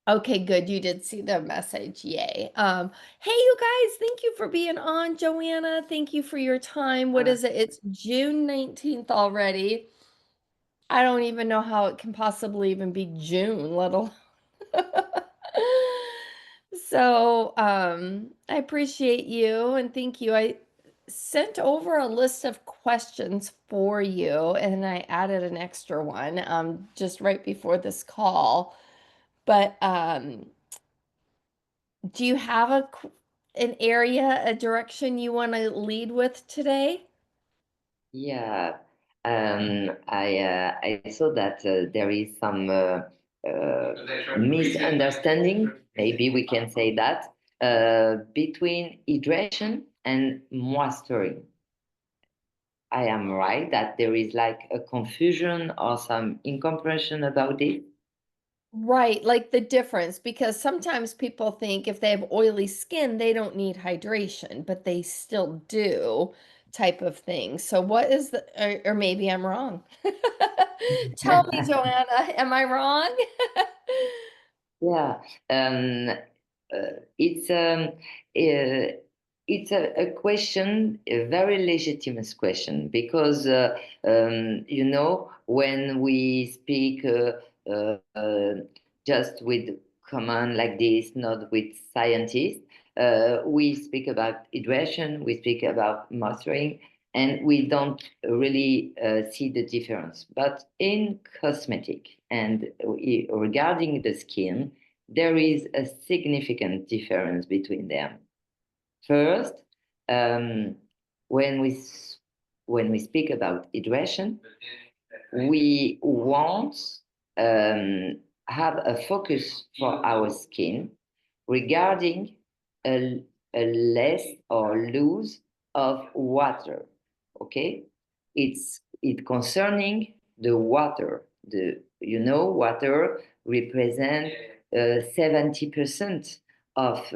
Okay, good. You did see the message. Yay. Hey, you guys, thank you for being on, Joanna. Thank you for your time. What Uh, is it? It's June 19th already. I don't even know how it can possibly even be June, let alone. So, I appreciate you and thank you. I sent over a list of questions for you and I added an extra one just right before this call. But do you have an area, a direction you want to lead with today? yeah, I saw that there is some misunderstanding, maybe we can say that, between hydration and moisturizing. I am right that there is like a confusion or some incomprehension about it. Right, like the difference, because sometimes people think if they have oily skin, they don't need hydration, but they still do, type of thing. So what is or maybe I'm wrong. Tell me, Joanna, am I wrong? Yeah, um, it's uh, it's a question, a very legitimate question, because when we speak just with common like this, not with scientists, we speak about hydration, we speak about moisturizing, and we don't really see the difference. But in cosmetic and regarding the skin, there is a significant difference between them. First, um, when we when we speak about hydration, we want um, have a focus for our skin regarding a less or lose of water. Okay, it concerning the water. Water represent 70% of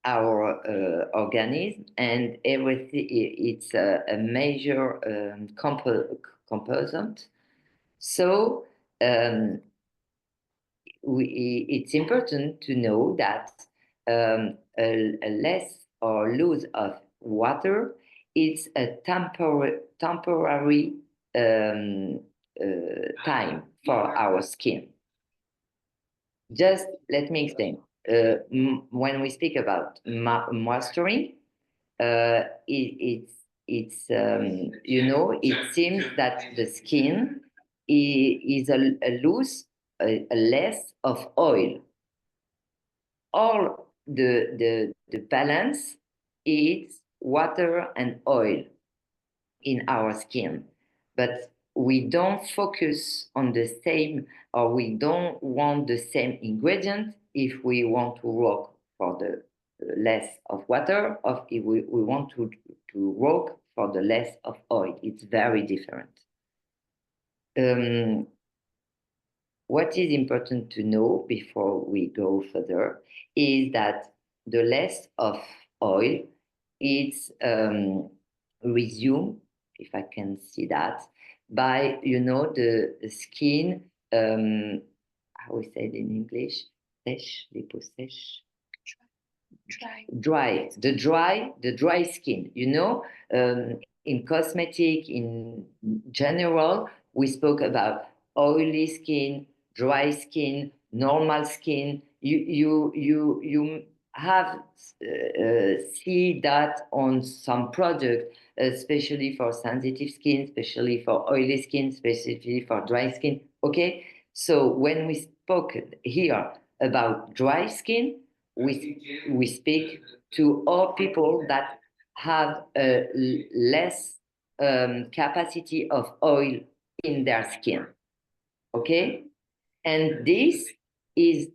our organism, and everything it's a major component. So um, it's important to know that a less or lose of water it's a temporary time for our skin. Just let me explain. When we speak about moisturizing, it seems that the skin is a loose, a less of oil. All the balance is water and oil in our skin, but we don't focus on the same, or we don't want the same ingredient if we want to work for the less of water, or if we want to work for the less of oil. It's very different. um, what is important to know before we go further is that the less of oil is resumed, if I can see that, by the skin. How we say it in English? Sèche, les peaux sèches. The dry skin. In cosmetic, in general, we spoke about oily skin, dry skin, normal skin. You have see that on some product, especially for sensitive skin, especially for oily skin, especially for dry skin. Okay, so when we spoke here about dry skin, we speak to all people that have a less capacity of oil in their skin. Okay, and this is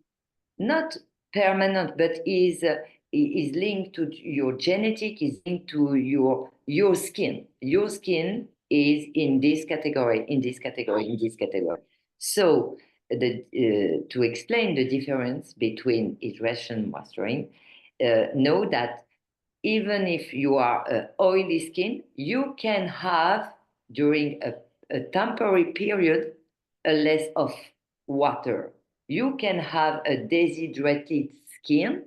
not permanent, but is linked to your genetic, is linked to your skin. Your skin is in this category, in this category, in this category. So to explain the difference between hydration and moisturizing, know that even if you are oily skin, you can have during a temporary period a less of water. you can have a dehydrated skin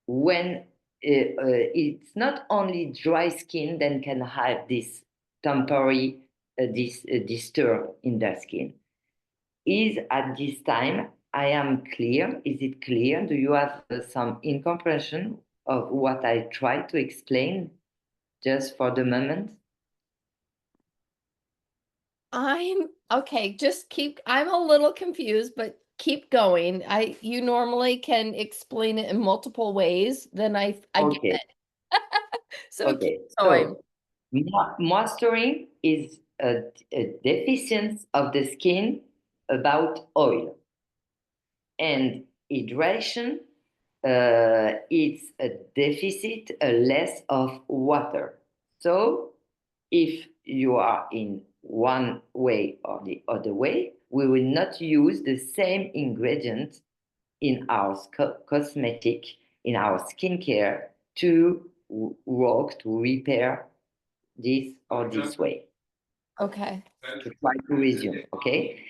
when it's not only dry skin that can have this temporary disturb in their skin. Is at this time I am clear? Is it clear? Do you have some incomprehension of what I try to explain just for the moment? I'm okay, just keep I'm a little confused, but keep going. You normally can explain it in multiple ways, then I get Okay, it. So keep okay. going. So moisturizing is a deficiency of the skin about oil, and hydration it's a deficit, a less of water. So if you are in one way or the other way, we will not use the same ingredient in our cosmetic, in our skincare to work, to repair this or this way, Okay. to try to resume, okay?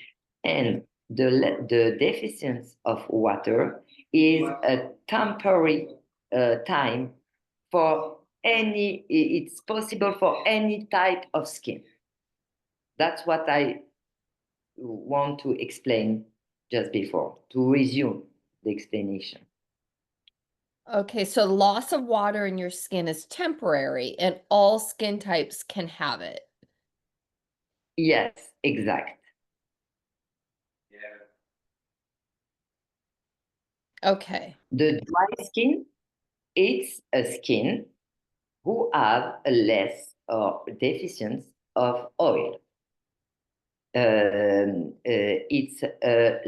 And the deficiency of water is a temporary time for any, it's possible for any type of skin. That's what I want to explain just before, to resume the explanation. Okay, so loss of water in your skin is temporary and all skin types can have it. Yes, exact. Okay. The dry skin, it's a skin who have a less or deficiency of oil. It's a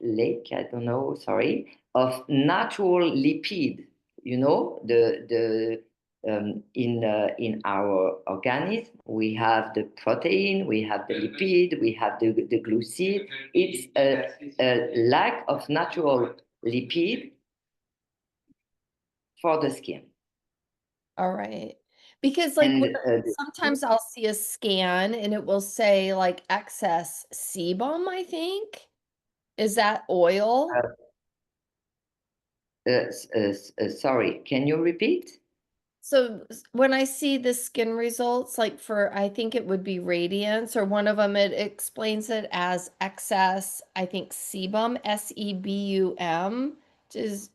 lake, I don't know, sorry, of natural lipid. You know, the in our organism we have the protein, we have the lipid, we have the glucid. It's a lack of natural lipid for the skin. All right. Because like And sometimes I'll see a scan and it will say like excess sebum, I think. Is that oil? sorry, can you repeat? So when I see the skin results, like for, I think it would be radiance or one of them, it explains it as excess, I think sebum, sebum, is,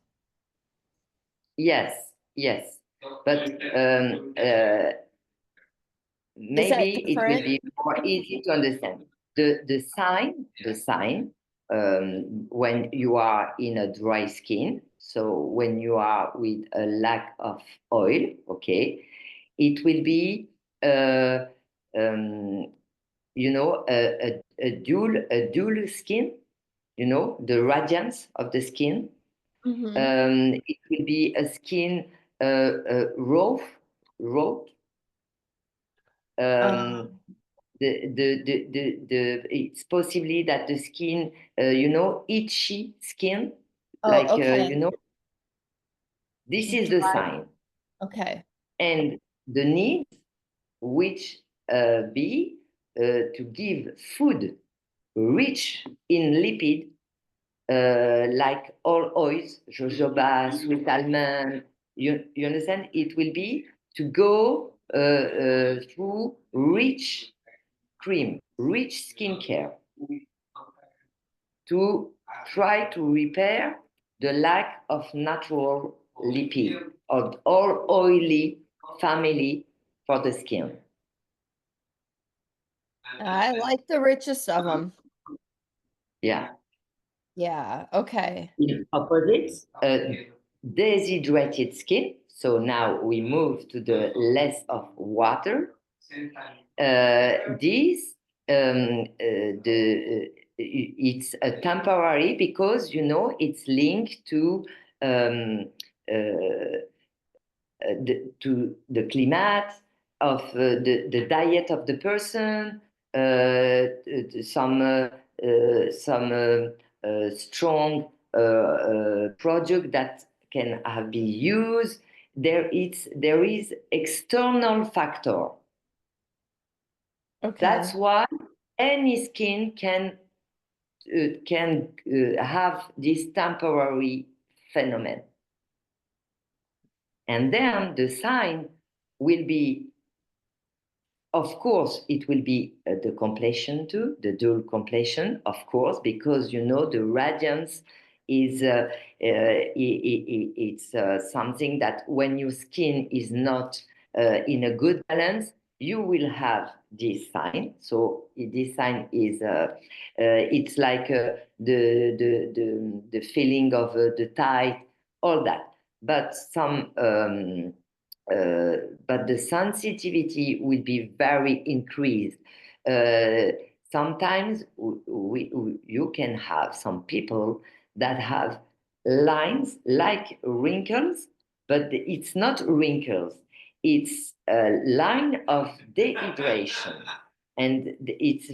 Yes, yes. But is that maybe it will different? be more easy to understand. The sign when you are in a dry skin, so when you are with a lack of oil, okay, it will be uh, um, a dual skin, the radiance of the skin. Mm-hmm. It will be a skin raw. Um, it's possibly that the skin, itchy skin, Oh, like, okay. this is the sign. Okay. And the need, which be to give food rich in lipid, like all oils, jojoba, sweet almond. You understand? It will be to go through rich cream, rich skincare to try to repair the lack of natural lipid of all oily family for the skin. I like the richest of them. Yeah. Yeah. Okay. In opposite, dehydrated skin. So now we move to the less of water. This it's a temporary because it's linked to um, to the climate of the diet of the person, some strong product that can be used. There is external factor. Okay. That's why any skin can can have this temporary phenomenon. And then the sign will be, of course, it will be the completion too, the dual completion, of course, because the radiance is it's something that when your skin is not in a good balance, you will have this sign. So this sign is it's like the feeling of the tide, all that. But but the sensitivity will be very increased. Sometimes you can have some people that have lines like wrinkles, but it's not wrinkles. It's a line of dehydration. And it's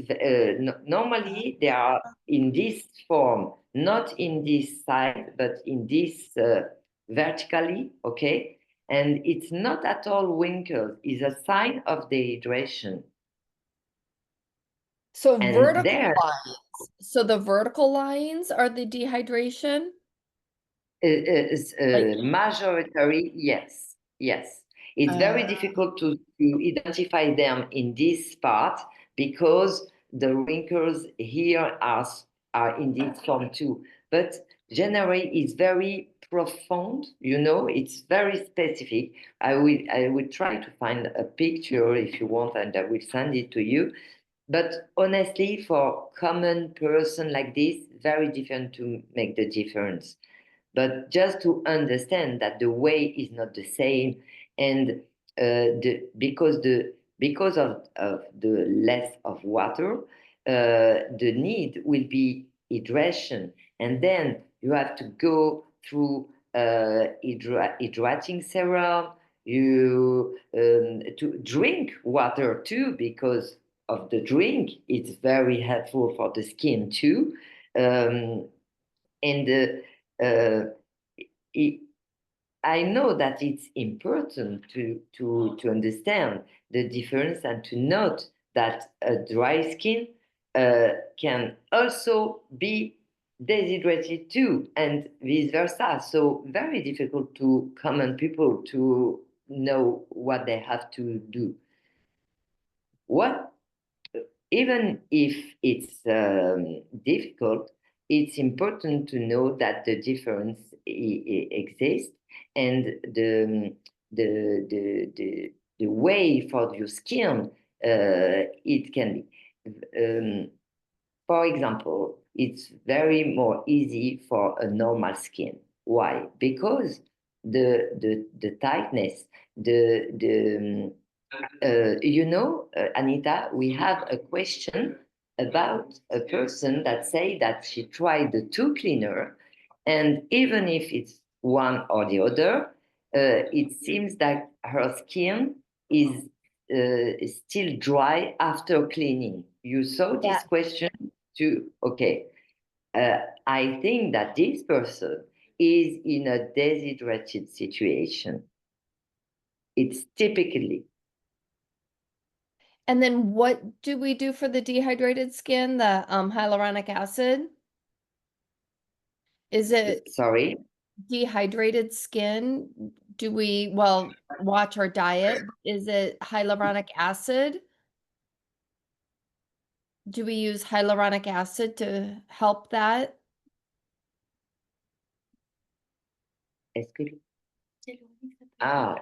normally they are in this form, not in this side, but in this vertically, okay? And it's not at all wrinkles, it's a sign of dehydration. So And vertical there, lines. So the vertical lines are the dehydration? Like, majority, yes, yes. It's very uh, difficult to identify them in this part because the wrinkles here are in this form too. But generally, it's very profound. It's very specific. I will try to find a picture if you want, and I will send it to you. But honestly, for common person like this, very different to make the difference. But just to understand that the way is not the same, and because of the less of water, the need will be hydration, and then you have to go through hydrating serum. You to drink water too, because of the drink, it's very helpful for the skin too. And it, I know that it's important to understand the difference and to note that a dry skin can also be dehydrated too, and vice versa. So very difficult to common people to know what they have to do. What Even if it's difficult, it's important to know that the difference exists, and the way for your skin it can be. For example, it's very more easy for a normal skin. Why? Because the tightness, the Anita, we have a question about a person that say that she tried the two cleaner, and even if it's one or the other, it seems that her skin is still dry after cleaning. You saw yeah. this question too? Okay. I think that this person is in a dehydrated situation. It's typically. And then what do we do for the dehydrated skin? The hyaluronic acid? Is it Sorry. dehydrated skin? Do we, well, watch our diet? Is it hyaluronic acid? Do we use hyaluronic acid to help that? Est-ce que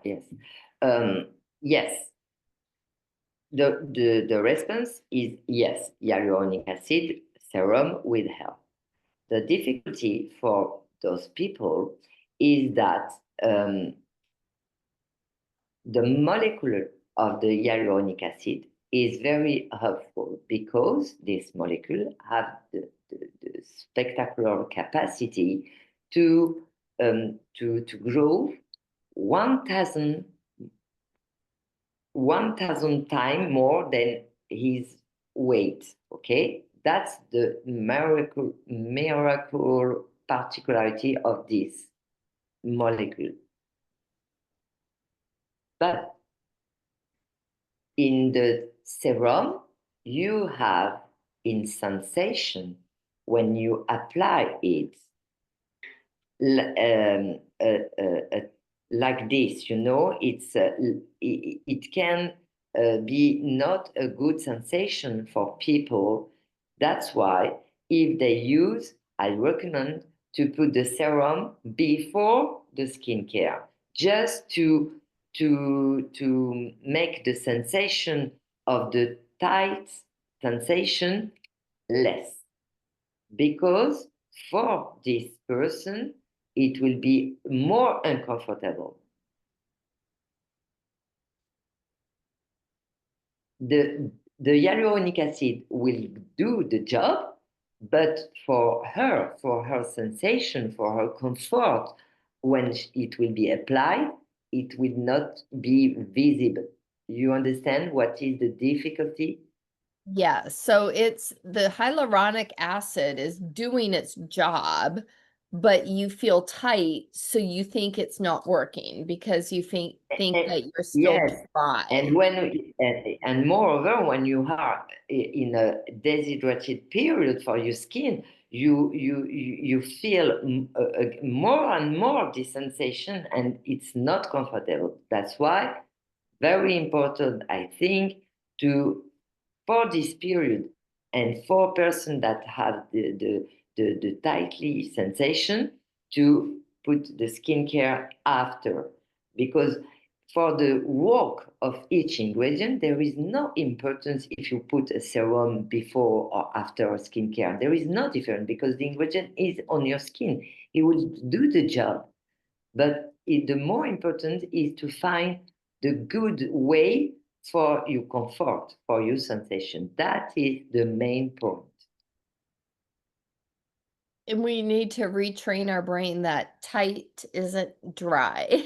yes. Yes. The response is yes, hyaluronic acid serum will help. The difficulty for those people is that the molecule of the hyaluronic acid is very helpful because this molecule have the spectacular capacity to grow 1,000 times more than his weight. Okay, that's the miracle particularity of this molecule. But in the serum, you have in sensation when you apply it, um, uh, uh, uh, like this, it can be not a good sensation for people. That's why if they use, I recommend to put the serum before the skincare, just to make the sensation of the tight sensation less, because for this person it will be more uncomfortable. The hyaluronic acid will do the job, but for her sensation, for her comfort, when it will be applied, it will not be visible. You understand what is the difficulty? Yeah, so it's the hyaluronic acid is doing its job, but you feel tight, so you think it's not working because you think And, that you're still yes, dry. and and moreover, when you are in a dehydrated period for your skin, you feel more and more this sensation, and it's not comfortable. That's why very important, I think, to for this period, and for person that have the tightly sensation, to put the skincare after, because for the work of each ingredient there is no importance if you put a serum before or after a skincare. There is no difference because the ingredient is on your skin, it will do the job. But the more important is to find the good way for your comfort, for your sensation. That is the main point. And we need to retrain our brain that tight isn't dry.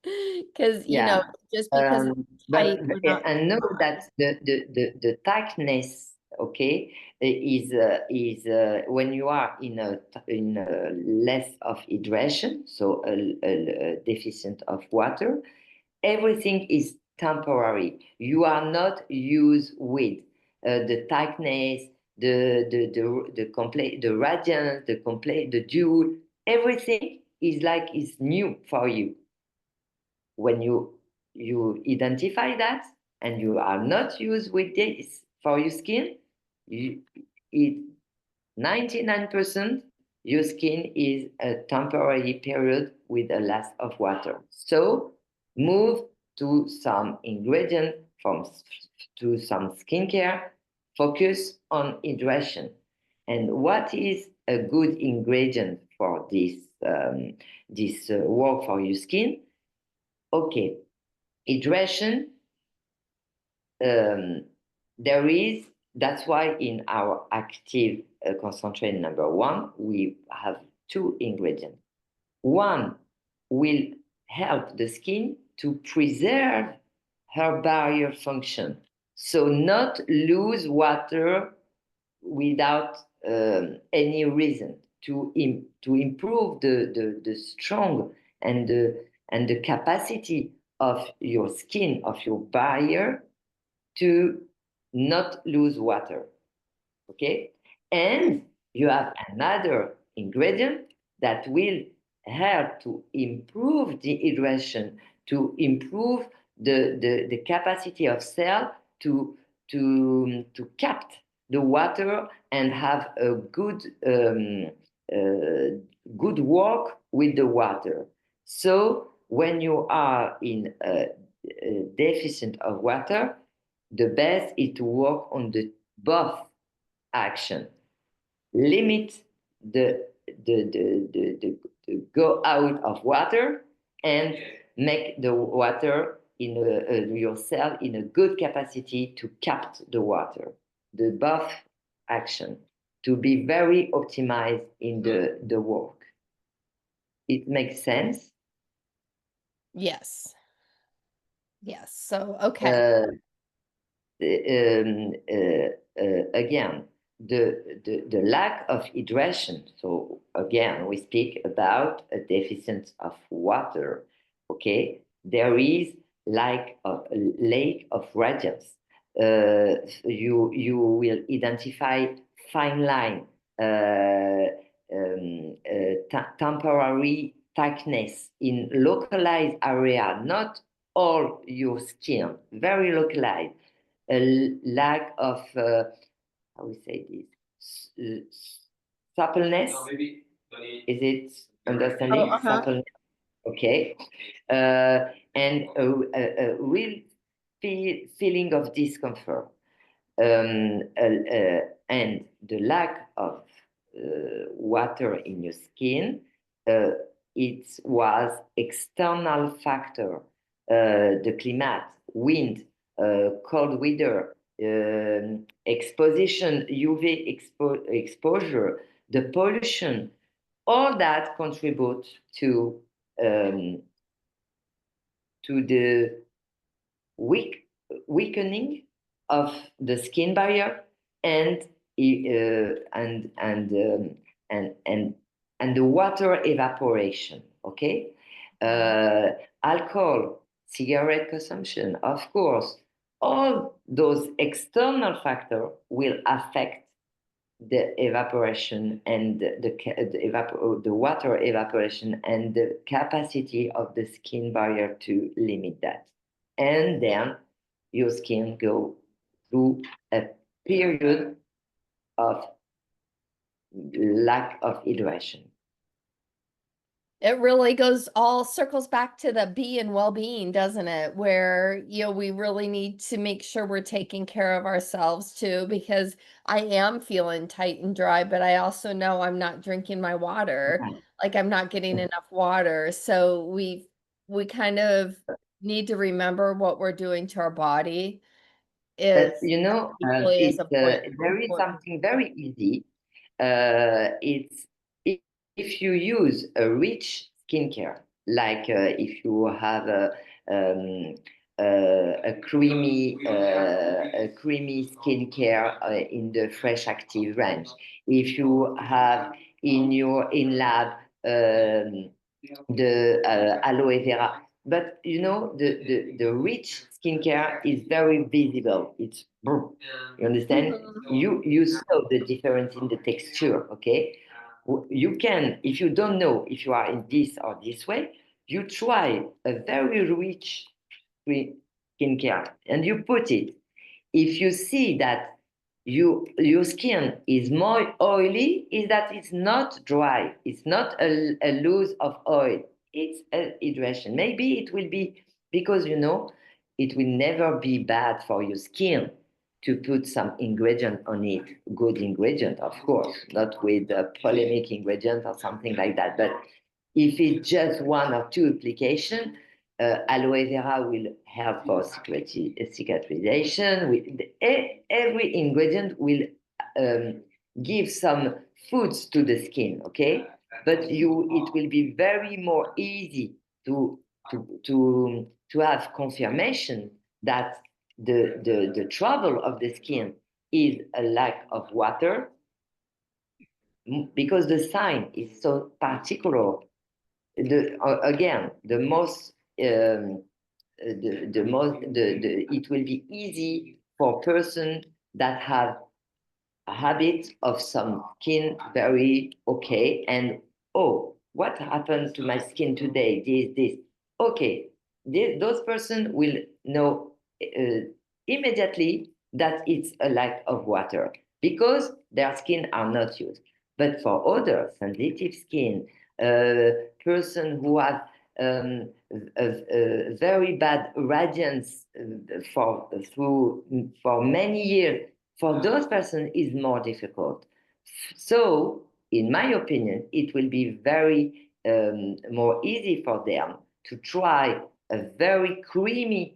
Because, Yeah. just because it's But tight, we're not I know dry. that the tightness, okay, is when you are in a less of hydration, so a deficient of water, everything is temporary. You are not used with the tightness, the complete, the radiance, the complete, the dew. Everything is new for you. When you identify that and you are not used with this for your skin, you, it 99% your skin is a temporary period with a loss of water. So move to some ingredient from to some skincare. Focus on hydration. And what is a good ingredient for this work for your skin? Okay, hydration, um, there is, that's why in our active concentrate number one, we have two ingredients. One will help the skin to preserve her barrier function, so not lose water without any reason, to improve the strong and the capacity of your skin, of your barrier, to not lose water. Okay? And you have another ingredient that will help to improve the hydration, to improve the capacity of cell to capture the water and have a good work with the water. So when you are in a deficit of water, the best is to work on the both action. Limit the go out of water, and make the water your cell in a good capacity to capture the water. The both action to be very optimized in the work. It makes sense. Yes. Yes. So, okay. Uh, Again, the lack of hydration. So again, we speak about a deficit of water. Okay, there is like a lack of radiance. You will identify fine line temporary tightness in localized area, not all your skin, very localized, a lack of, how we say this, suppleness. Is it Oh, understanding? uh-huh. Suppleness. Okay. And a real feeling of discomfort. And the lack of water in your skin, it was external factor, the climate, wind, cold weather, exposition, UV exposure, the pollution, all that contribute um, to the weakening of the skin barrier and and and and the water evaporation. Okay, alcohol, cigarette consumption, of course, all those external factors will affect the evaporation and the water evaporation and the capacity of the skin barrier to limit that. And then your skin go through a period of lack of hydration. It really goes all circles back to the be and well-being, doesn't it? Where, we really need to make sure we're taking care of ourselves too, because I am feeling tight and dry, but I also know I'm not drinking my water. Like I'm not getting enough water. So we kind of need to remember what we're doing to our body is But you know, equally as there is important. something very easy. It's if you use a rich skincare, like if you have um, a creamy skincare in the fresh active range. If you have in your in lab the aloe vera. But you know, the rich skincare is very visible. It's you understand? Mhm. You saw the difference in the texture, okay? You can, if you don't know if you are in this or this way, you try a very rich skincare and you put it. If you see that your skin is more oily, is that it's not dry, it's not a loss of oil, it's a hydration. Maybe it will be because it will never be bad for your skin to put some ingredient on it, good ingredient, of course, not with a polemic ingredient or something like that. But if it's just one or two application, aloe vera will help for cicatrization. Every ingredient will give some foods to the skin, okay? But it will be very more easy to have confirmation that the trouble of the skin is a lack of water because the sign is so particular. Again, the most the most it will be easy for person that have a habit of some skin very okay and oh, what happened to my skin today, this okay, those person will know uh, immediately that it's a lack of water because their skin are not used. But for other sensitive skin, person who have a very bad radiance for many years, for those persons is more difficult. So, in my opinion, it will be very more easy for them to try a very creamy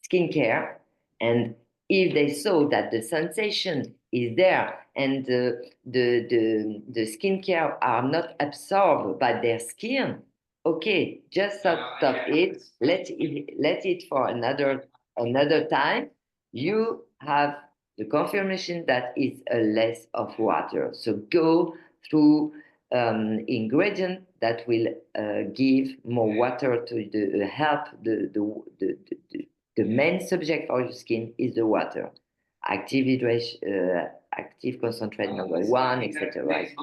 skincare. And if they saw that the sensation is there and the skincare are not absorbed by their skin, okay, just stop it, let it for another time. You have the confirmation that it's a less of water. So go through ingredient that will give more water to the help the main subject for your skin is the water. Active hydration, active concentrate number 1, etc., etc.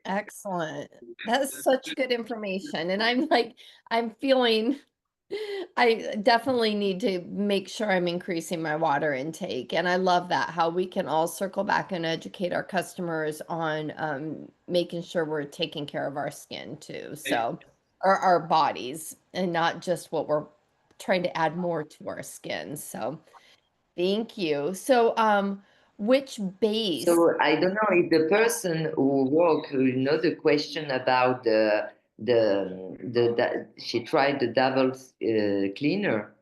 Excellent. That is such good information. And I'm like, I'm feeling I definitely need to make sure I'm increasing my water intake. And I love that, how we can all circle back and educate our customers on making sure we're taking care of our skin too. So, or our bodies, and not just what we're trying to add more to our skin. So, thank you. So, which base? So I don't know if the person who work, the question about she tried the double cleaner,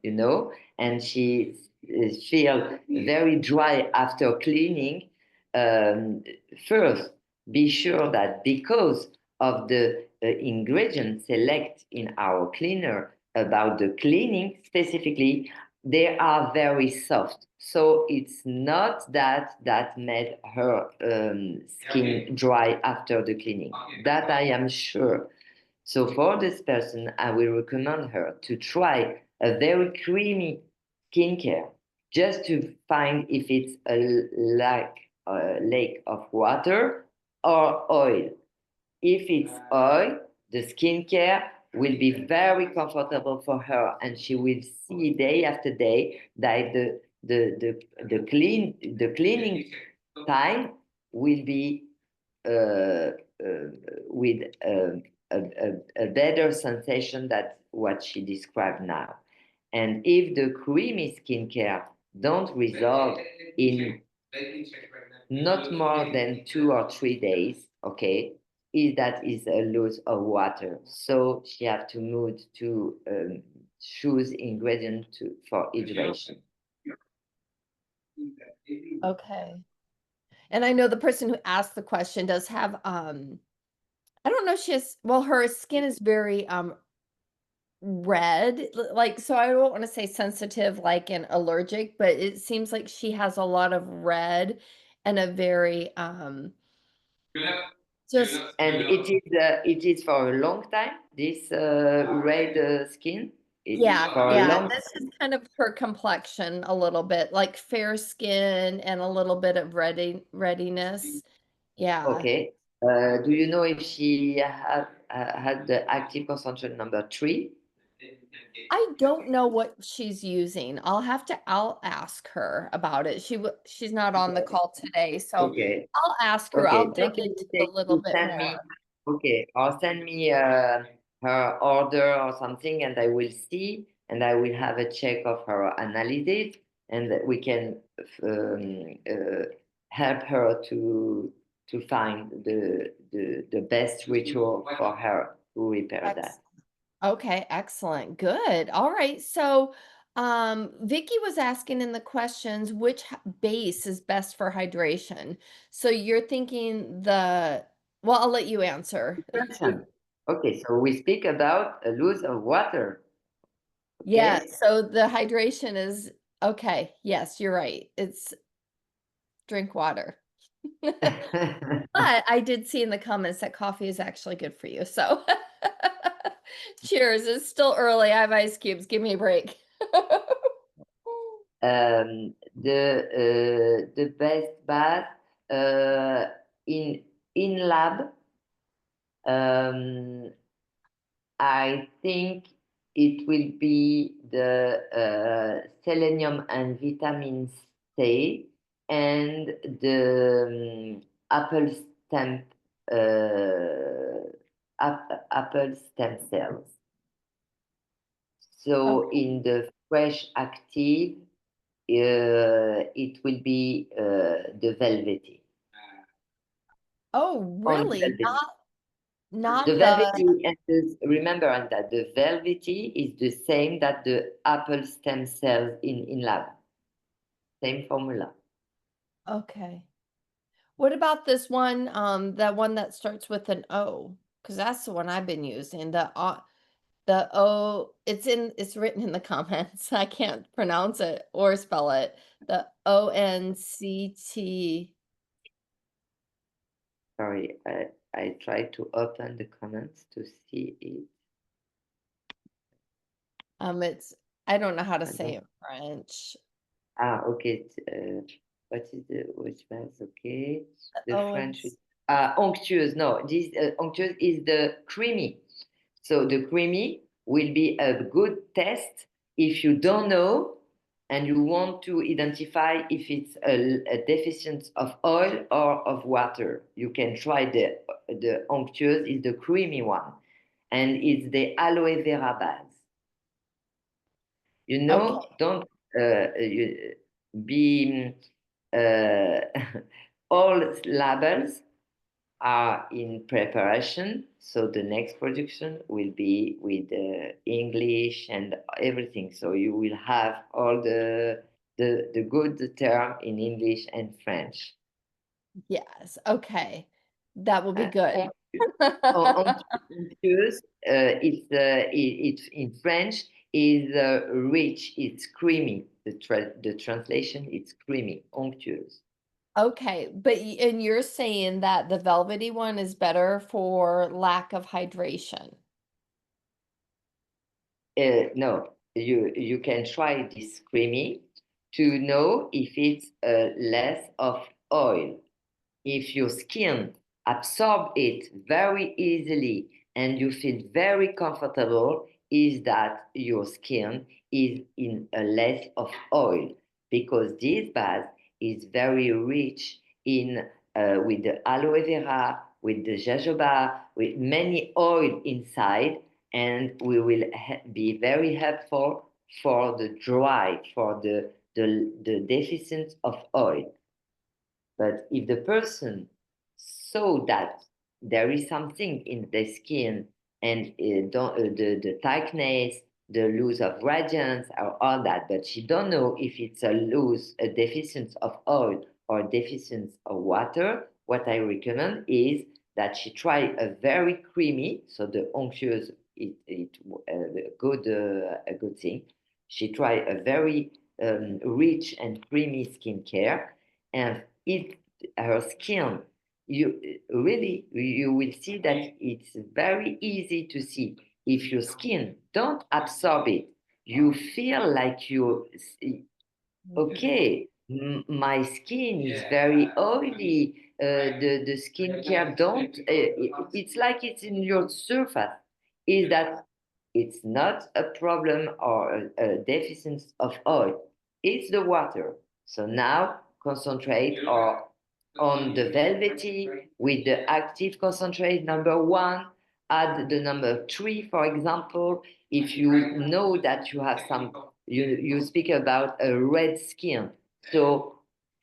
and she feel very dry after cleaning. Um, First, be sure that because of the ingredients select in our cleaner about the cleaning specifically, they are very soft. So it's not that made her skin dry after the cleaning. That I am sure. So for this person, I will recommend her to try a very creamy skincare just to find if it's a lake of water or oil. If it's oil, the skincare will be very comfortable for her, and she will see day after day that the cleaning time will be uh, uh, with a better sensation than what she described now. And if the creamy skincare don't resolve in not more than 2 or 3 days, okay, that is a loss of water. So she have to move to choose ingredient for hydration. Okay. And I know the person who asked the question does have I don't know, she has, well, her skin is very red, like, so I don't want to say sensitive like an allergic, but it seems like she has a lot of red and a very just And it is for a long time. This red skin. It is yeah, for a yeah. long This time. is kind of her complexion a little bit, like fair skin and a little bit of readiness. Yeah. Okay. Do you know if she had the active concentration number 3? I don't know what she's using. I'll ask her about it. She's not on the call today, so Okay. I'll ask her. I'll Okay. dig Don't into it a hesitate little to bit send me. more. Okay, or send me her order or something, and I will see, and I will have a check of her analysis, and we can help her to find the best ritual for her to repair that. Ex Okay, excellent. Good. All right. So, Vicky was asking in the questions which base is best for hydration. So you're thinking well, I'll let you answer. Question. Okay, so we speak about a loss of water. Yeah, Okay. so the hydration is okay. Yes, you're right. It's drink water. But I did see in the comments that coffee is actually good for you. So cheers. It's still early. I have ice cubes. Give me a break. The best bath uh, in lab. Um, I think it will be the selenium and vitamin C and the apple stem uh, apple stem cells. So Okay. in the fresh active, it will be the velvety. Oh, Only really? velvety. The Not the velvety, and remember that the velvety is the same that the apple stem cells in lab. Same formula. okay. What about this one, that one that starts with an O? Because that's the one I've been using. The O, it's written in the comments. I can't pronounce it or spell it. The ONCT. Sorry, I tried to open the comments to see it. It's I don't know how to I say don't. it in French. Okay. what is the which base? Okay, the Oh, French is onctuous. No, this onctuous is the creamy. So the creamy will be a good test if you don't know and you want to identify if it's a deficiency of oil or of water. You can try the onctuous is the creamy one, and it's the aloe vera base. okay. Don't be uh, all labels are in preparation. So the next production will be with English and everything. So you will have all the good term in English and French. Yes. Okay. That will be good. Thank you. Onctuous, it's in French is rich. It's creamy. The translation it's creamy. Onctuous. Okay, but and you're saying that the velvety one is better for lack of hydration. No, you can try this creamy to know if it's less of oil. If your skin absorb it very easily and you feel very comfortable, is that your skin is in a less of oil because this bath is very rich in with the aloe vera, with the jojoba, with many oil inside, and we will be very helpful for the dry, for the deficit of oil. But if the person saw that there is something in the skin and the tightness, the loss of radiance, or all that, but she don't know if it's a deficiency of oil or deficiency of water, what I recommend is that she try a very creamy, so the unctuous it a good thing. She try a very rich and creamy skincare and it her skin you will see that it's very easy to see if your skin don't absorb it you feel like you okay my skin is very oily the skincare don't it's like it's in your surface is that it's not a problem or a deficiency of oil it's the water so now concentrate or on the velvety with the active concentrate number one add the number three for example if you know that you have some you speak about a red skin so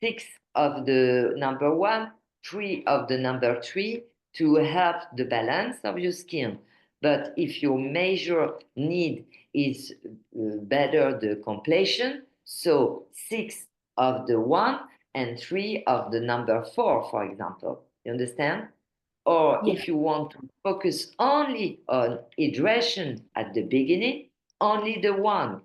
six of the number one three of the number three to help the balance of your skin but if your major need is better the completion so six of the one and three of the number four for example you understand or Yeah. if you want to focus only on hydration at the beginning, only the one,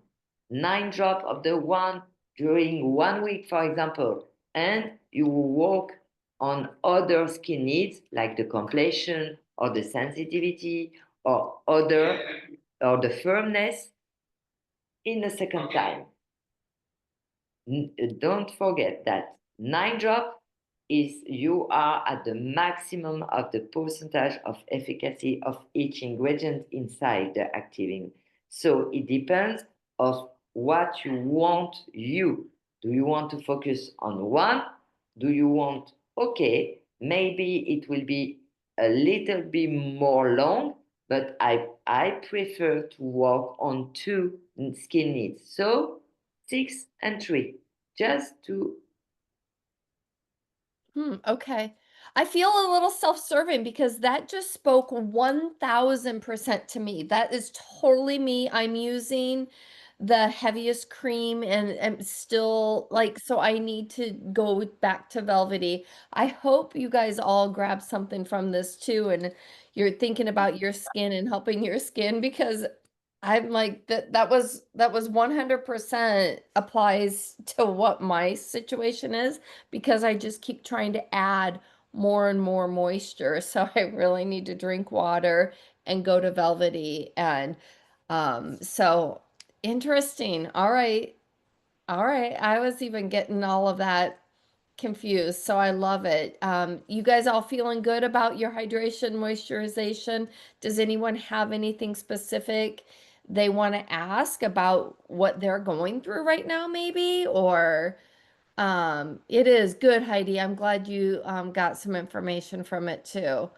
9 drops of the one during 1 week, for example, and you will work on other skin needs like the completion or the sensitivity or other or the firmness in the second time. Don't forget that 9 drop is you are at the maximum of the percentage of efficacy of each ingredient inside the active. So it depends of what you want you. Do you want to focus on one? Do you want, okay, maybe it will be a little bit more long, but I prefer to work on two skin needs. So 6 and 3, just to Okay. I feel a little self-serving because that just spoke 1000% to me. That is totally me. I'm using the heaviest cream and I'm still like, so I need to go back to velvety. I hope you guys all grab something from this too and you're thinking about your skin and helping your skin because I'm like that was 100% applies to what my situation is because I just keep trying to add more and more moisture. So I really need to drink water and go to velvety and so interesting. All right. All right. I was even getting all of that confused, so I love it. You guys all feeling good about your hydration, moisturization? Does anyone have anything specific they want to ask about what they're going through right now, maybe? Or it is good, Heidi. I'm glad you got some information from it too.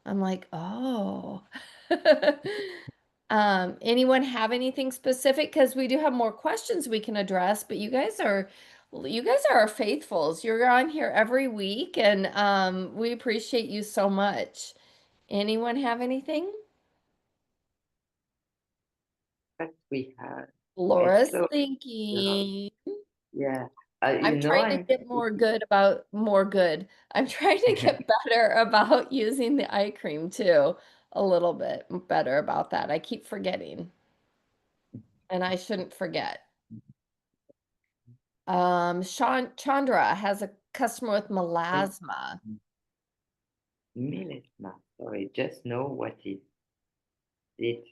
I'm like, oh. Anyone have anything specific? Because we do have more questions we can address, but you guys are our faithfuls. You're on here every week, and we appreciate you so much. Anyone have anything? But we have, okay, Laura's so, uh, thinking. yeah, I'm trying to I'm get more good. I'm trying to get better about using the eye cream too, a little bit better about that. I keep forgetting, and I shouldn't forget. Chandra has a customer with melasma. Melisma. Sorry, just know what is it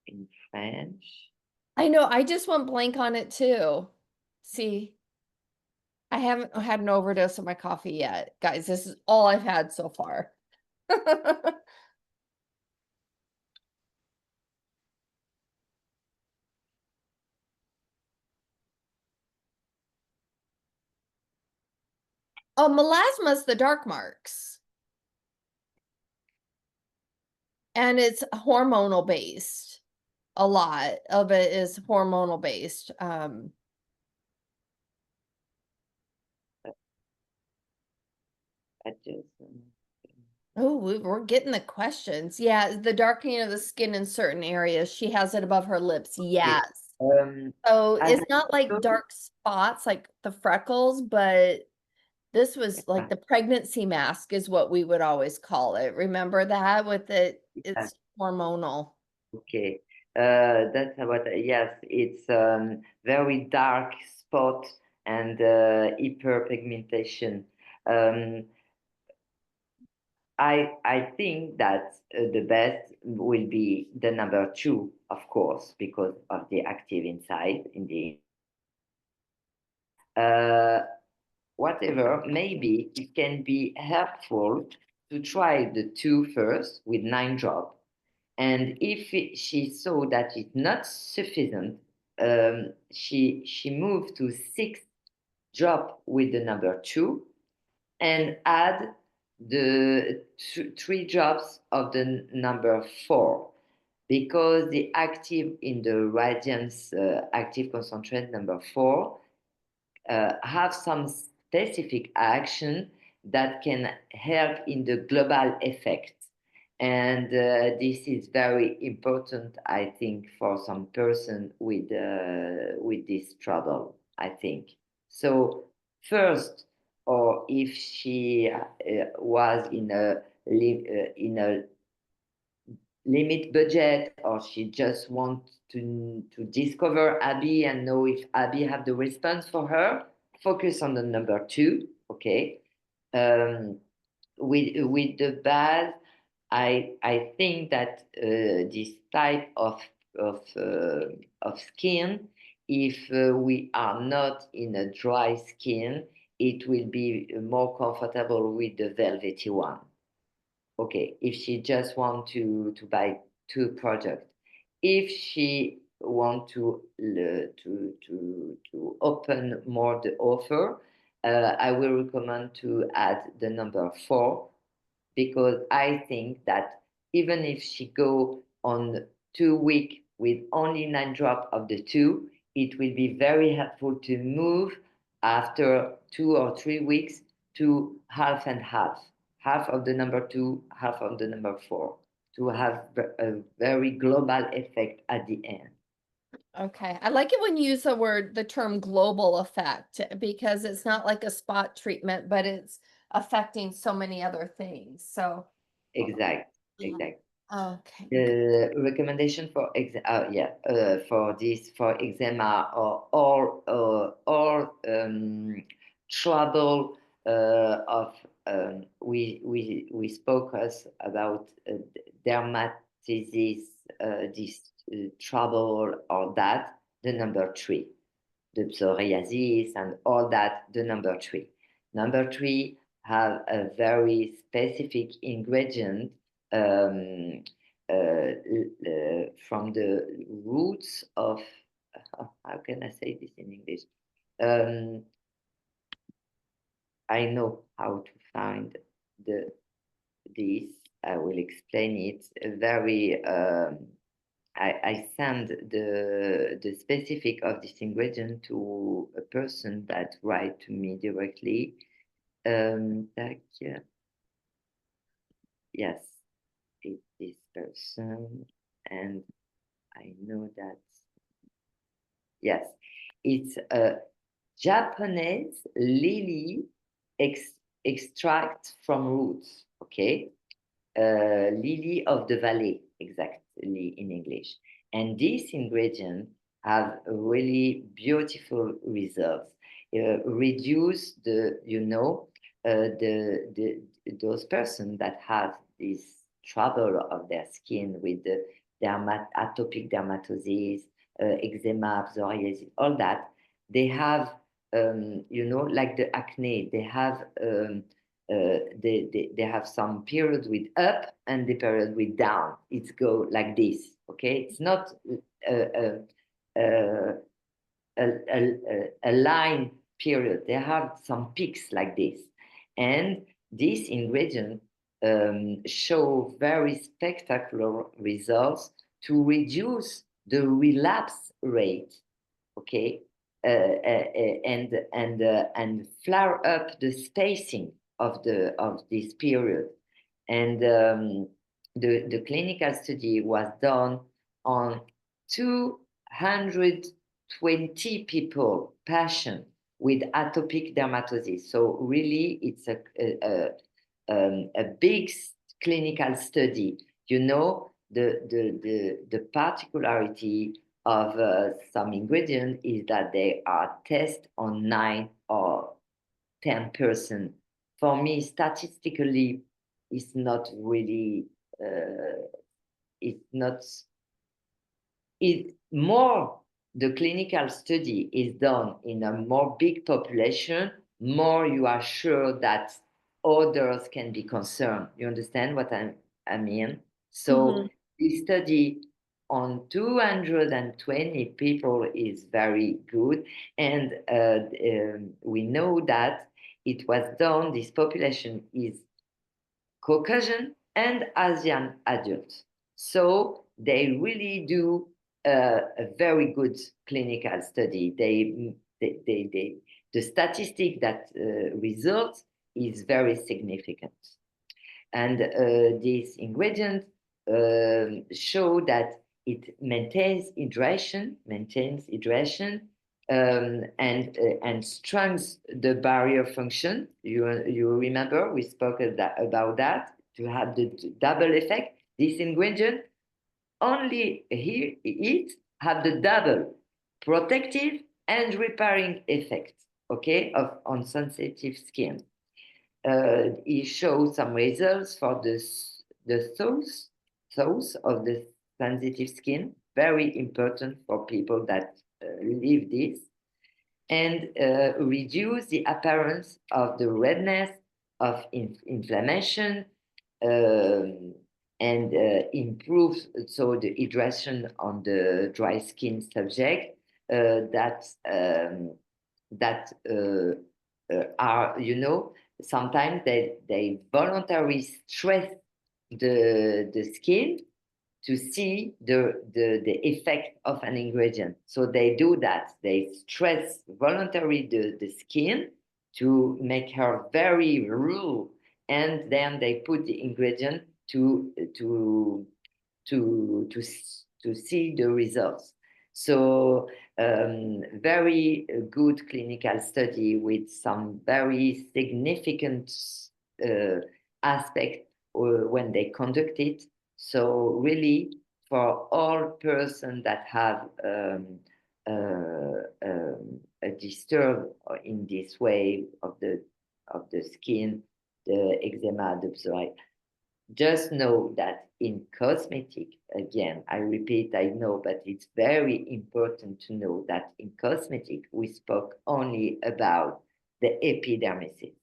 in French. I know, I just went blank on it too. See, I haven't had an overdose of my coffee yet. Guys, this is all I've had so far. Oh, melasma's the dark marks, and it's hormonal based. A lot of it is hormonal based. I just, Oh, we're getting the questions. Yeah, the darkening of the skin in certain areas. She has it above her lips. okay. Yes. Um, So as it's not I like told dark spots like the freckles, but this was like you, the pregnancy mask is what we would always call it. Remember that with it? yeah, It's hormonal. okay. That's what, yes, it's very dark spot and hyperpigmentation. Um, I think that the best will be the number two, of course, because of the active inside in the uh, whatever. Maybe it can be helpful to try the two first with 9 drops. And if she saw that it's not sufficient, she moved to 6 drops with the number two and add the 3 drops of the number four because the active in the radiance active concentrate number four have some specific action that can help in the global effect. And this is very important, I think, for some person with this trouble, I think. So first, or if she was in a limit budget or she just wants to discover Abby and know if Abby have the response for her, focus on the number two, okay? Um, with the bad, I think that this type of skin, if we are not in a dry skin, it will be more comfortable with the velvety one. Okay, if she just want to buy 2 products, if she want to open more the offer, I will recommend to add the number four because I think that even if she go on 2 week with only 9 drops of the two, it will be very helpful to move after 2 or 3 weeks to half and half, half of the number two, half of the number four, to have a very global effect at the end. Okay. I like it when you use the term global effect because it's not like a spot treatment, but it's affecting so many other things. So, Exact, um, exact. okay. The recommendation for for this for eczema or all trouble of we spoke us about dermatitis this trouble or that the number three the psoriasis and all that the number three Number 3, have a very specific ingredient from the roots of, how can I say this in English? I know how to find this. I will explain it. I send the specific of this ingredient to a person that write to me directly. Yes, it's this person, and I know that, yes, it's a Japanese lily extract from roots, okay? Lily of the valley, exactly in English. And this ingredient have really beautiful results. Reduce those persons that have this trouble of their skin with the atopic dermatosis, eczema, psoriasis, all that. They have, like the acne, they have they have some period with up and the period with down. It's go like this, okay? It's not a, a, a line period. They have some peaks like this. And this ingredient show very spectacular results to reduce the relapse rate, okay? And flare up the spacing of this period. And the clinical study was done on 220 people, patients with atopic dermatosis. So really, it's a big clinical study. The particularity of some ingredient is that they are tested on 9 or 10%. For me, statistically, it's not really, it's not, it more the clinical study is done in a more big population, more you are sure that others can be concerned. You understand what I mean? So this study on 220 people is very good. And we know that it was done, this population is Caucasian and Asian adults. So they really do a very good clinical study. The statistic that results is very significant. And this ingredient show that it maintains hydration, and strengthens the barrier function. You remember we spoke about that to have the double effect. This ingredient only here it have the double protective and repairing effect, okay, on sensitive skin. He shows some results for the source of the sensitive skin, very important for people that live this, and reduce the appearance of the redness of inflammation, and improve so the hydration on the dry skin subject that are, sometimes they voluntarily stress the skin to see the effect of an ingredient. So they do that. They stress voluntarily the skin to make her very raw, and then they put the ingredient to see the results. So very good clinical study with some very significant aspect when they conduct it. So really, for all persons that have a disturb in this way of the skin, the eczema, the psoriasis, just know that in cosmetic, again, I repeat, I know, but it's very important to know that in cosmetic, we spoke only about the epidermis.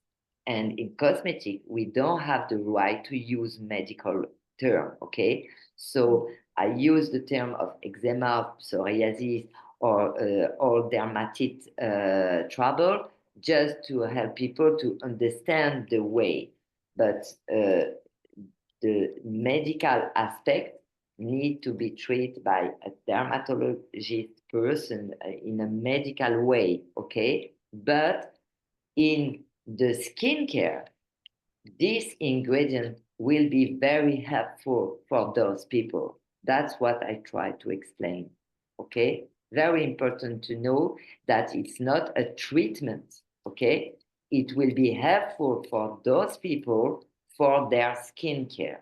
And in cosmetic, we don't have the right to use medical term, okay? So I use the term of eczema, psoriasis, or dermatite trouble just to help people to understand the way. But the medical aspect need to be treated by a dermatologist person in a medical way, okay? But in the skincare, this ingredient will be very helpful for those people. That's what I try to explain. Okay? Very important to know that it's not a treatment. Okay? It will be helpful for those people for their skincare.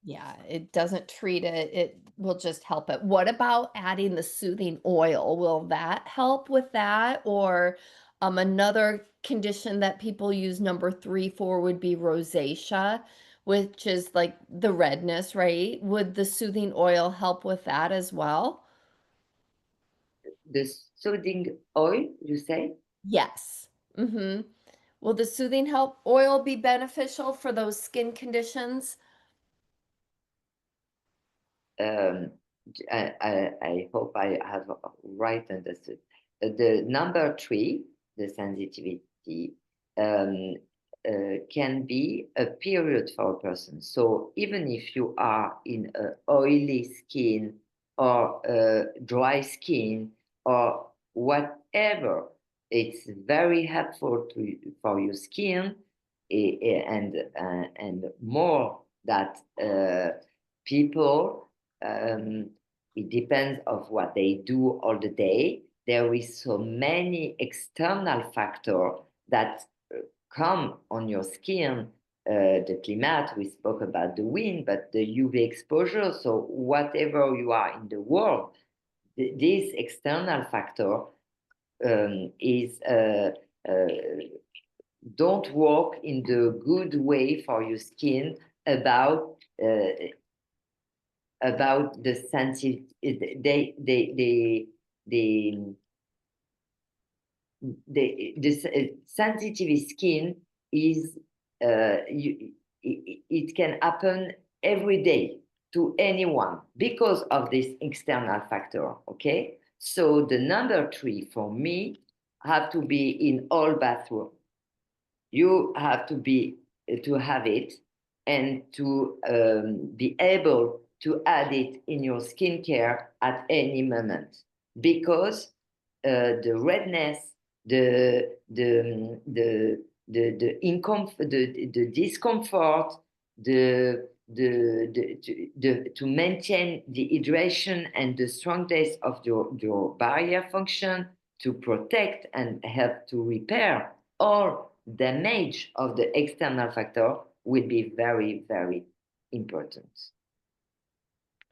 Yeah, it doesn't treat it, it will just help it. What about adding the soothing oil? Will that help with that? Or another condition that people use number 3 for would be rosacea, which is like the redness, right? Would the soothing oil help with that as well? The soothing oil, you say? Yes. Mm-hmm. Will the soothing help oil be beneficial for those skin conditions? um, I hope I have right understood. The number 3, the sensitivity, um, can be a period for a person. So even if you are in a oily skin or dry skin or whatever, it's very helpful for your skin, and more that people, um, it depends of what they do all the day. There is so many external factors that come on your skin. The climate, we spoke about the wind, but the UV exposure. So whatever you are in the world, this external factor is uh, don't work in the good way for your skin about the sensitive. The the sensitive skin is it can happen every day to anyone because of this external factor. Okay, so the number 3 for me have to be in all bathroom. You have to have it and to be able to add it in your skincare at any moment, because the redness, the discomfort, to maintain the hydration and the strongness of your barrier function, to protect and help to repair or damage of the external factor will be very, very important.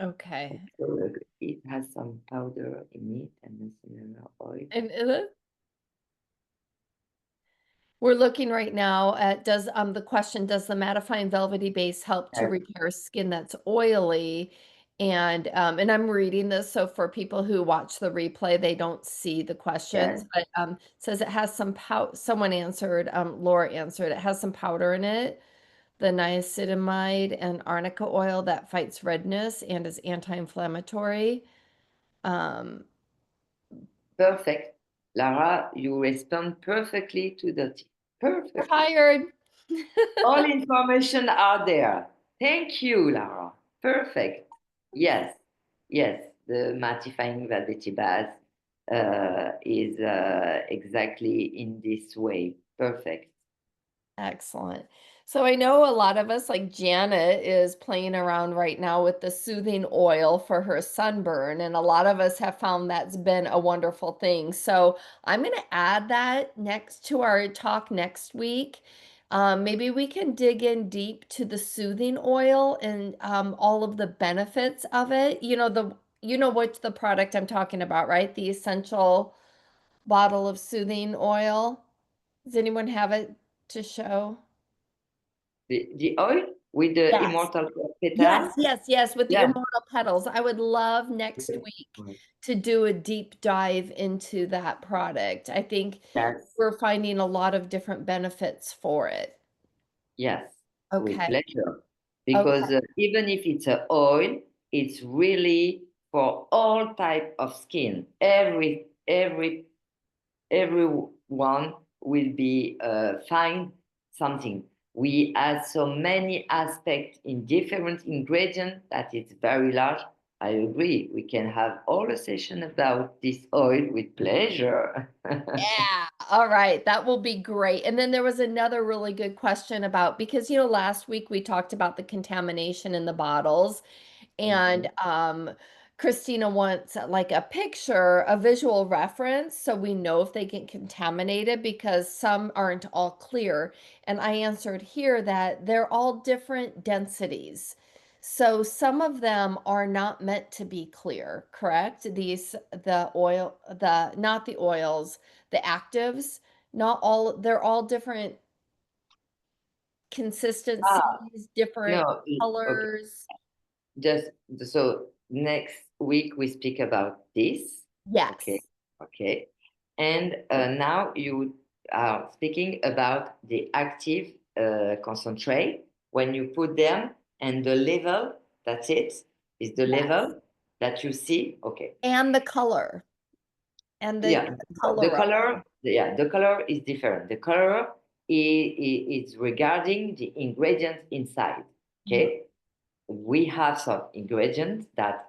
Okay. So it has some powder in it and micellar oil. And we're looking right now at does the question, does the mattifying velvety base help to Yes, repair skin that's oily? And I'm reading this, so for people who watch the replay, they don't see the yes, questions, but says it has some someone answered, Laura answered, it has some powder in it, the niacinamide and arnica oil that fights redness and is anti-inflammatory. Um, perfect. Lara, you respond perfectly to the T. Perfectly. Tired. All information are there. Thank you, Lara. Perfect. Yes, yes. The mattifying velvety bath is exactly in this way. Perfect. Excellent. So I know a lot of us, like Janet, is playing around right now with the soothing oil for her sunburn, and a lot of us have found that's been a wonderful thing. So I'm going to add that next to our talk next week. Maybe we can dig in deep to the soothing oil and all of the benefits of it. You know what the product I'm talking about, right? The essential bottle of soothing oil. Does anyone have it to show? The oil with the Yes. immortal. petal? yes, with the Yeah. immortal petals. I would love next week to do a deep dive into that product. I think Yes. we're finding a lot of different benefits for it. Yes, with Okay. pleasure. Okay. Because even if it's a oil, it's really for all type of skin. Everyone will be find something. We add so many aspects in different ingredients that it's very large. I agree. We can have all a session about this oil with pleasure. Yeah. All right. That will be great. And then there was another really good question about because last week we talked about the contamination in the bottles. And Mhm. Christina wants like a picture, a visual reference, so we know if they get contaminated because some aren't all clear. And I answered here that they're all different densities. So some of them are not meant to be clear, correct? Not the oils, the actives, not all, they're all different Ah, consistencies, different no, okay. colors. Just so next week we speak about this. Okay, Yes. okay. And now you are speaking about the active concentrate. When you put them and the level, that's it, is the Yes. level that you see. Okay. And the color and the Yeah, the color of color, yeah, the color is different. The color is regarding the ingredients inside. it. Okay. We have some ingredients that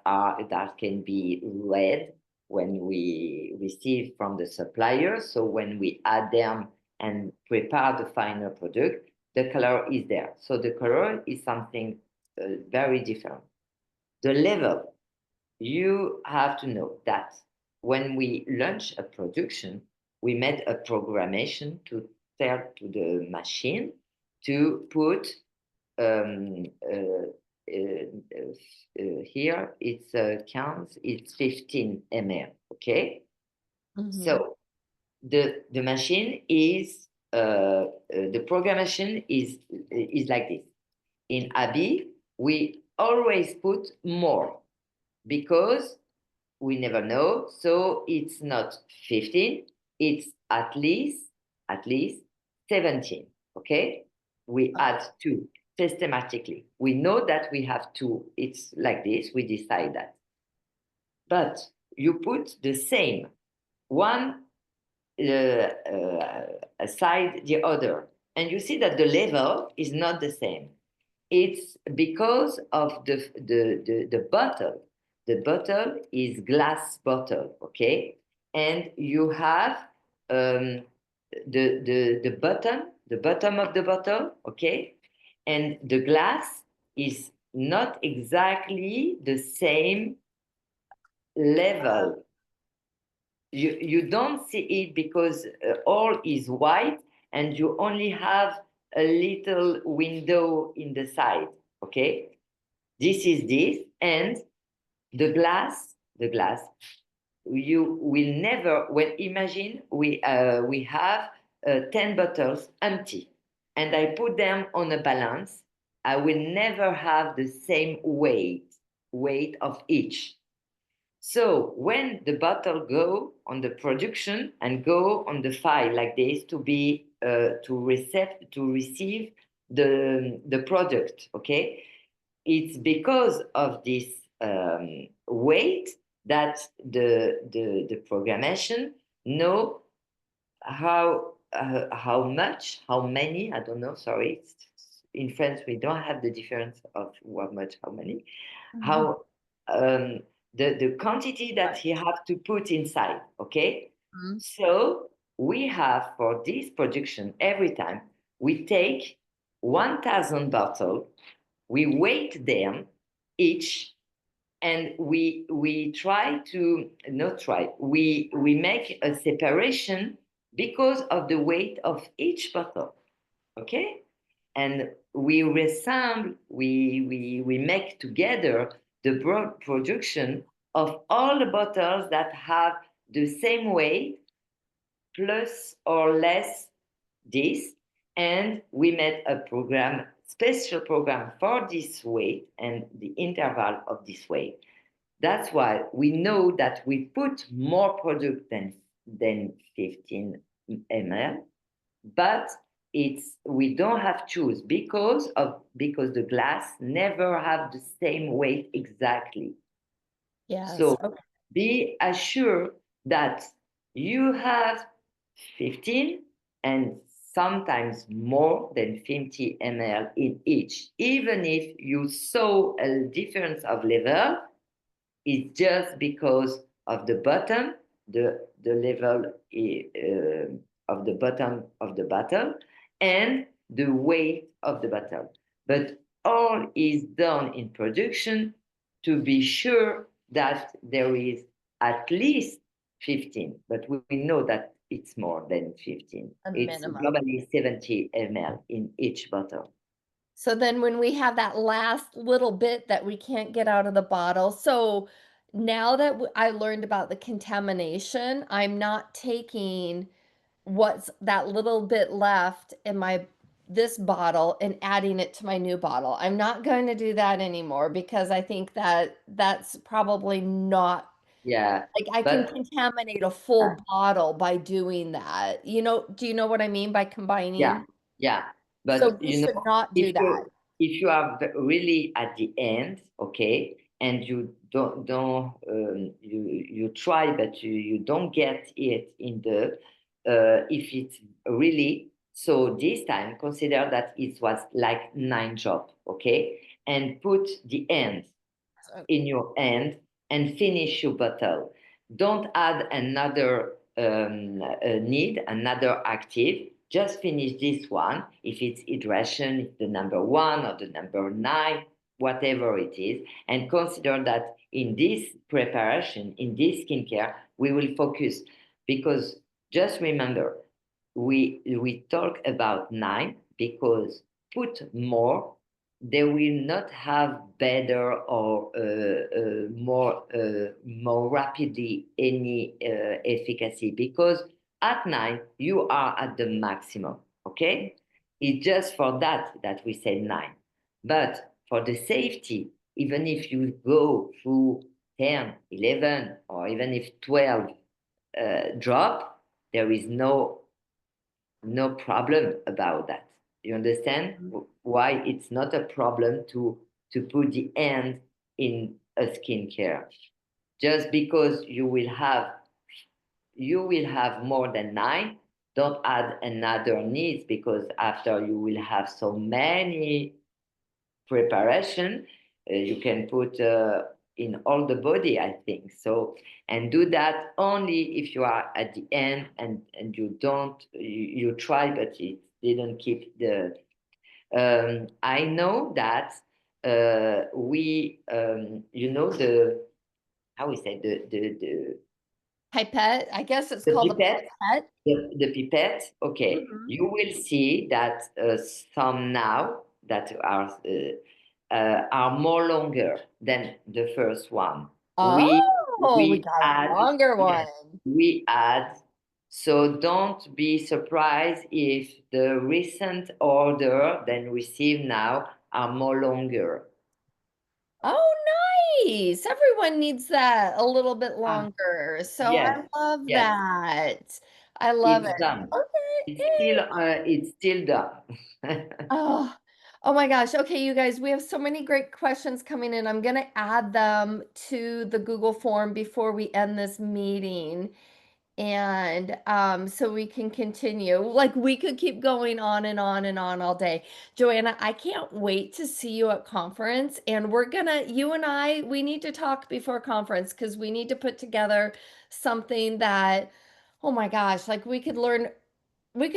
can be red when we receive from the supplier. So when we add them and prepare the final product, the color is there. So the color is something very different. The level, you have to know that when we launch a production, we made a programmation to tell to the machine to put um, here it's counts it's 15 ml. Okay, Hmm. so the machine is the programmation is like this. In Abbi, we always put more because we never know. So it's not 15, it's at least 17. Okay? We add two systematically. We know that we have two. It's like this, we decide that. But you put the same one aside the other, and you see that the level is not the same. It's because of the bottle. The bottle is glass bottle, okay? And you have the bottom of the bottle, okay? And the glass is not exactly the same level. You don't see it because all is white and you only have a little window in the side, okay? This is this, and the glass, you will never, well, imagine we have 10 bottles empty and I put them on a balance. I will never have the same weight of each. So when the bottle go on the production and go on the file like this to be to receive the product, okay, it's because of this weight that the programmation know how much, how many, I don't know, sorry, in France we don't have the difference of how much, how many, Hmm. how um, the quantity that Right. he have to put inside, okay? Mhm. So we have for this production every time we take 1,000 bottles, we weight them each, and we try to not try we make a separation because of the weight of each bottle, okay, and we resemble we make together the broad production of all the bottles that have the same weight plus or less this, and we made a program special program for this weight and the interval of this weight. That's why we know that we put more product than 15 ml, but it's we don't have choose because the glass never have the same weight exactly. Yes. So be assured that you have 15 and sometimes more than 50 ml in each. Even if you saw a difference of level, it's just because of the bottom, the level of the bottom of the bottle, and the weight of the bottle. But all is done in production to be sure that there is at least 15, but we know that it's more than 15. A It's minimum. globally 70 ml in each bottle. So then when we have that last little bit that we can't get out of the bottle, so now that I learned about the contamination, I'm not taking what's that little bit left in my this bottle and adding it to my new bottle. I'm not going to do that anymore because I think that that's probably not Yeah, like I can but contaminate a full bottle by doing that. Do you know what I mean by yeah, combining? yeah. So But we you should know, not do that. if you are really at the end, okay, and you don't you try, but you don't get it in the if it's really so this time consider that it was like 9 drops, okay, and put the end So in your hand and finish your bottle. Don't add another need, another active. Just finish this one. If it's hydration, it's the number one or the number nine, whatever it is. And consider that in this preparation, in this skincare, we will focus because just remember, we talk about nine because put more they will not have better or more rapidly any efficacy because at night you are at the maximum. Okay, it's just for that we say nine. But for the safety, even if you go through 10, 11, or even if 12 drop, there is no problem about that. You understand why it's not a problem to put the end in a skincare? Just because you will have more than nine, don't add another needs because after you will have so many preparation, you can put in all the body, I think. So, and do that only if you are at the end and you don't, you try, but it didn't keep the. I know that how we say, pipette, I guess it's the called a pipette, pipette. the pipette, okay, Mhm. you will see that some now that are more longer than the first one. We Oh, we we got a add, longer yes, one. we add. So don't be surprised if the recent order then received now are more longer. Oh, nice. Everyone needs that a little bit Ah, longer. So I yes, love yes, that. I love it's it. done. Okay. It's still done. Oh, oh my gosh. Okay, you guys, we have so many great questions coming in. I'm going to add them to the Google form before we end this meeting. And so we can continue. Like we could keep going on and on and on all day. Joanna, I can't wait to see you at conference. And you and I, we need to talk before conference because we need to put together something that, oh my gosh, like we could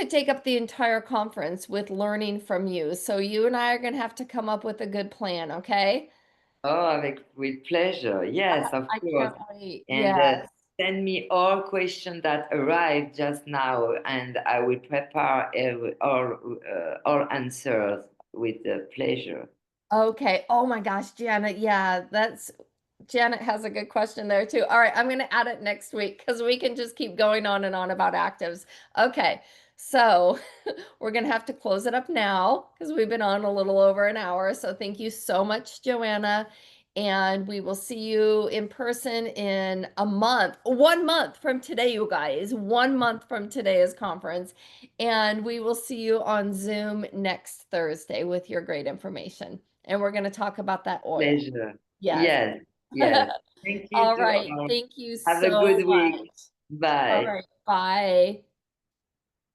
take up the entire conference with learning from you. So you and I are going to have to come up with a good plan, okay? Oh, with pleasure. Yes, of I course. can't wait. And Yes. send me all questions that arrived just now, and I will prepare all answers with pleasure. Okay. Oh my gosh, Janet. Yeah, that's Janet has a good question there too. All right, I'm going to add it next week because we can just keep going on and on about actives. Okay. So we're going to have to close it up now because we've been on a little over an hour. So thank you so much, Joanna. And we will see you in person in a month, 1 month from today, you guys. 1 month from today's conference. And we will see you on Zoom next Thursday with your great information. And we're going to talk about that oil. Pleasure. Yes. Yes, yes. Thank you All too. right. Thank you Have a so good week. much. All Bye. right. Bye.